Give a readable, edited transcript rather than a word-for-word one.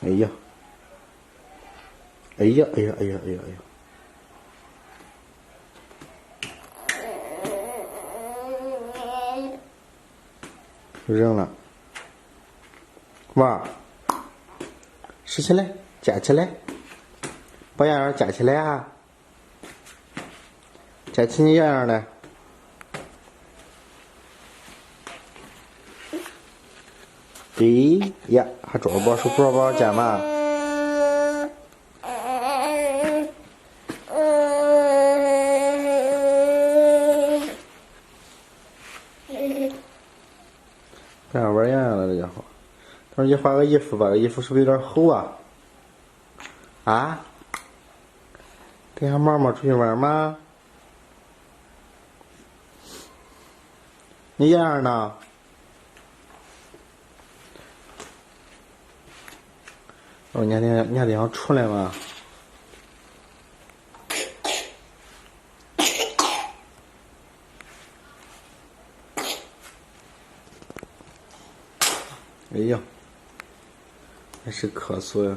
哎呀，哎呀，哎呀，哎呀，哎呀，哎呀！扔了。娃儿，拾起来，捡起来，把洋洋捡起来啊！捡起你洋洋来。对呀，还抓不手不把捡嘛？不想玩洋洋了，这家伙。他说：“你换个衣服吧，这衣服是不是有点厚啊？”啊？跟俺妈妈出去玩吗？你洋洋呢？哦，你还得想出来吗？哎呀，还是咳嗽呀！